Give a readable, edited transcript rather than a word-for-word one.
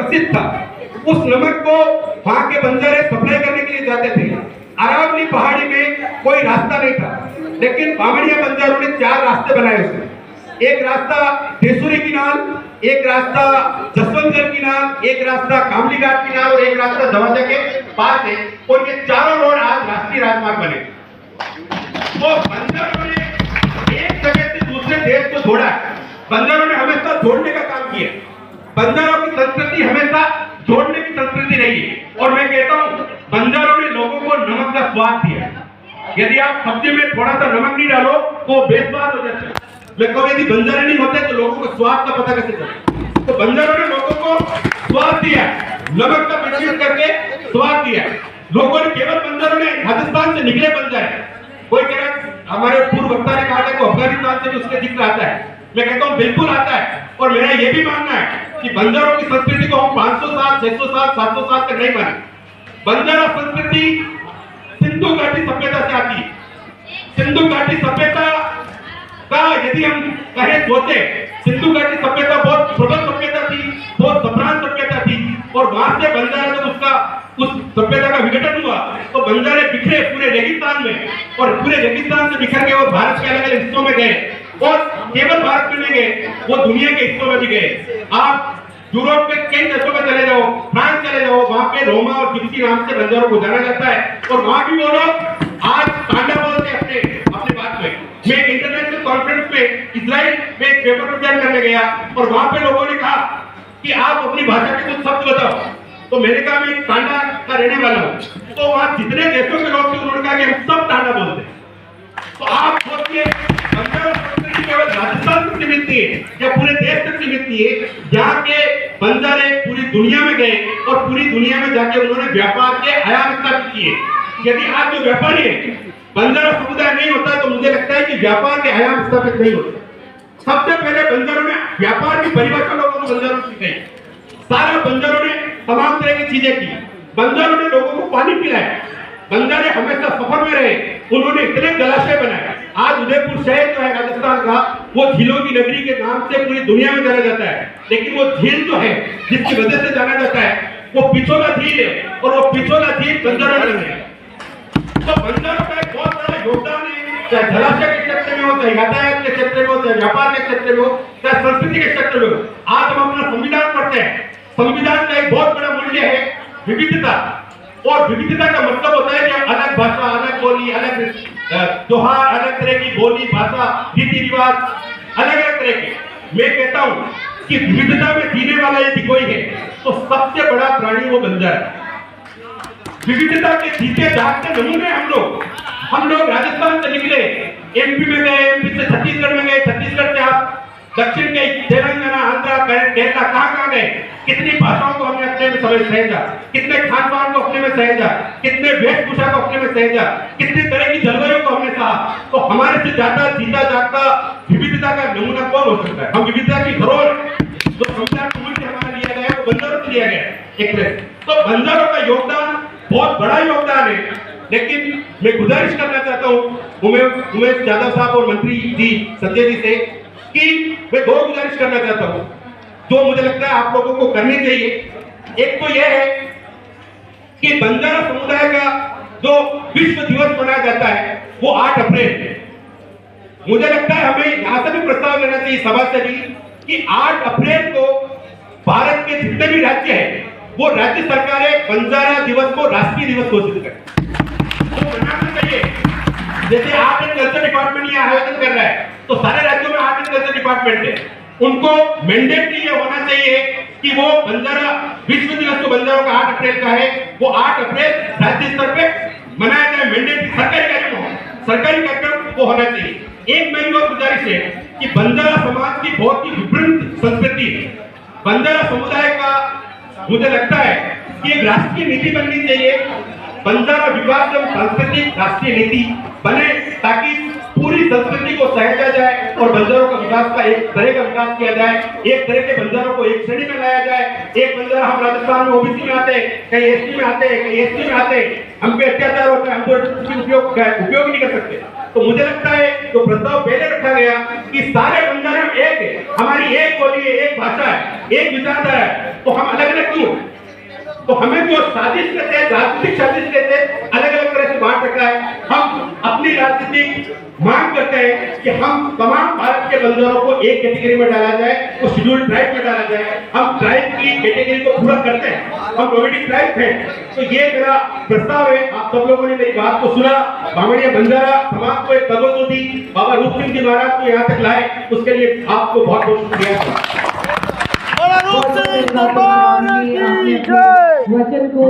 सुरक्षित था। उस नमक को वहां के बंजारे सप्लाई करने के लिए जाते थे। अरावली पहाड़ी में कोई रास्ता नहीं था, लेकिन बामणिया बंजारों ने 4 रास्ते बनाए उसमें। एक रास्ता देसुरी किनाल, एक रास्ता जसवंतगढ़ किनाल, एक रास्ता कामली घाट किनाल और एक रास्ता दवाजा के पास है। और ये चारों रोड आज राष्ट्रीय राजमार्ग बने। वो बंजारों ने एक जगह से दूसरे देश को जोड़ा है। बंजारों ने हमेशा जोड़ने का काम किया। बंजारों की संस्कृति हमेशा जोड़ने की संस्कृति रही है। और मैं कहता हूँ बंजारों ने लोगों को नमक का स्वाद दिया। यदि आप सब्जी में थोड़ा सा नमक नहीं डालो तो बेस्वाद हो जाता है। मैं कहूँ यदि बंजारे नहीं होते तो लोगों को स्वाद का पता कैसे चले? तो बंजारों ने लोगों को स्वाद दिया, नमक का मिश्रण करके स्वाद दिया। लोगों ने केवल बंजारों ने राजस्थान से निकले बंजारे। कोई कह रहा हमारे पूर्व वक्ता ने कहा था कि अफगानिस्तान से भी उसके जिक्र आता है। मैं कहता हूँ बिल्कुल आता है। और मेरा यह भी मानना है कि बंजारों की संस्कृति को हम 500 साल, 600 साल, 700 साल तक नहीं माने। बंजारा संस्कृति सिंधु घाटी सभ्यता से आती है। सिंधु घाटी सभ्यता का यदि हम कहें सोचे, सिंधु घाटी सभ्यता बहुत प्रबल सभ्यता थी, बहुत सम्राट सभ्यता थी। और वहां से बंजारा जब उसका उस सभ्यता का विघटन हुआ तो बंजारे बिखरे पूरे रेगिस्तान में। और पूरे रेगिस्तान से बिखर के वो भारत के अलग अलग हिस्सों में गए। और केवल भारत में नहीं गए, वो दुनिया के हिस्सों में भी गए। आप यूरोप के कई देशों में चले जाओ, फ्रांस चले जाओ, वहां पे रोमा और जिप्सी नाम से बंजारों को जाना जाता है। और वहां भी वो लोग आज तांडा बोलते हैं अपने बात में। मैं इंटरनेशनल कॉन्फ्रेंस में इजराइल में एक पेपर प्रेजेंट करने गया और वहां पे लोगों ने कहा कि आप अपनी भाषा के कुछ शब्द बताओ। तो मैंने कहा मैं तांडा का रहने वाला हूँ। तो वहां जितने देशों के लोग थे उन्होंने कहा कि हम सब तांडा बोलते हैं। तो आप सोचिए बंजारा संस्कृति केवल राजस्थान तक सीमित नहीं है या पूरे देश तक सीमित नहीं है। यहाँ के बंजारे पूरी दुनिया में गए और पूरी दुनिया में जाके उन्होंने व्यापार के आयाम स्थापित किए। यदि आज जो व्यापारी है बंजारा समुदाय नहीं होता तो मुझे लगता है कि व्यापार के आयाम स्थापित नहीं होते। सबसे पहले बंजारों ने व्यापार की परिभाषा लोगों को बंजारों को सिखाई। सारा बंजारों ने तमाम तरह की चीजें की। बंजारों ने लोगों को पानी पिलाया। बंजारे हमेशा सफर में रहे। उन्होंने इतने जलाशय बनाए। आज उदयपुर शहर जो है राजस्थान का, वो झीलों की नगरी के नाम से पूरी दुनिया में जाना जाता है। लेकिन वो झील जो है जिसकी वजह से जाना जाता है वो पिछोला झील है। और वो पिछोला झील बंजारों ने है। तो बंजारों का एक बहुत बड़ा योगदान है, चाहे जलाशय के क्षेत्र में हो, चाहे यातायात के क्षेत्र में हो, चाहे व्यापार के क्षेत्र में हो, चाहे संस्कृति के क्षेत्र में हो। आज हम अपना संविधान पढ़ते हैं। संविधान का एक बहुत बड़ा मूल्य है विविधता। और विविधता का मतलब होता है कि अलग भाषा, अलग बोली, अलग त्योहार, अलग तरह की बोली, भाषा, रीति रिवाज, अलग अलग तरह के। मैं कहता हूं कि विविधता में जीने वाला यदि कोई है तो सबसे बड़ा प्राणी वो बंजारा है। विविधता के जीते जागते नमूने हम लोग राजस्थान से निकले, एमपी में गए, एमपी से छत्तीसगढ़ में गए, छत्तीसगढ़ से आप दक्षिण के तेलंगाना, आंध्रा, केरला कहां गए। कितनी भाषाओं को हमने अपने में सहेजा, कितने खान पान को अपने में सहेजा, कितने वेशभूषा को अपने में सहेजा, कितनी तरह की जलवायु को हमने सहा। तो हमारे से ज्यादा जीता जागता विविधता का नमूना कौन हो सकता है? हम विविधता की धरोहर जो संविधान से हमारा लिया गया है वो बंजारों से लिया गया है एक तरह। तो बंजारों का योगदान बहुत बड़ा योगदान है। लेकिन मैं गुजारिश करना चाहता हूँ उमेश यादव साहब और मंत्री जी संजय जी से कि मैं दो गुजारिश करना चाहता हूँ जो मुझे लगता है आप लोगों को करनी चाहिए। एक तो यह है कि बंजारा समुदाय का जो विश्व दिवस मनाया जाता है वो 8 अप्रैल है। मुझे लगता है हमें यहां से भी प्रस्ताव लेना चाहिए सभा से भी कि 8 अप्रैल को भारत के जितने भी राज्य हैं वो राज्य सरकारें बंजारा दिवस को राष्ट्रीय दिवस घोषित करें। तो मनाना चाहिए। जैसे आर्ट एंड कल्चर डिपार्टमेंट ये आयोजन कर रहा है तो सारे राज्यों में आर्ट एंड कल्चर डिपार्टमेंट है, उनको मैंडेटरी ये होना चाहिए कि वो बंजारा विश्व दिवस जो बंजारों का 8 अप्रैल का है वो 8 अप्रैल राज्य स्तर पे मनाया जाए। मैंडेटरी सरकारी कार्यक्रम वो होना चाहिए। एक मेरी और गुजारिश है कि बंजारा समाज की बहुत ही विभिन्न संस्कृति है। बंजारा समुदाय का मुझे लगता है कि एक राष्ट्रीय नीति बननी चाहिए। बंजारा विकास एवं सांस्कृतिक राष्ट्रीय नीति बने ताकि पूरी संस्कृति को सहेजा जाए और बंजारों का विकास का एक तरह का विकास किया जाए। एक तरह के बंजारों को एक श्रेणी में लाया जाए। एक बंजारा हम राजस्थान में ओबीसी में आते हैं, कहीं एसटी में आते हैं, कहीं एसटी में आते हैं, हम पे अत्याचार होता है, हम तो उपयोग नहीं कर सकते। तो मुझे लगता है जो प्रस्ताव पहले रखा गया कि सारे बंजारे एक है, हमारी एक बोली है, एक भाषा है, एक विचारधारा है, तो हम अलग अलग क्यों? तो हमें जो साजिश के तहत, राजनीतिक साजिश के तहत अलग अलग तरह से बांट रखा है। हम अपनी राजनीतिक मांग करते हैं कि हम तमाम भारत के बंजारों को एक कैटेगरी में डाला जाए, वो शेड्यूल्ड ट्राइब में डाला जाए। हम ट्राइब की कैटेगरी को पूरा करते हैं, हम नोमिनेटेड ट्राइब हैं। तो ये मेरा प्रस्ताव है। आप सब लोगों ने मेरी बात को सुना, बामणिया बंजारा समाज को एक तवज्जो दी, बाबा रूप सिंह जी महाराज को यहाँ तक लाए, उसके लिए आपको बहुत बहुत शुक्रिया। वचन को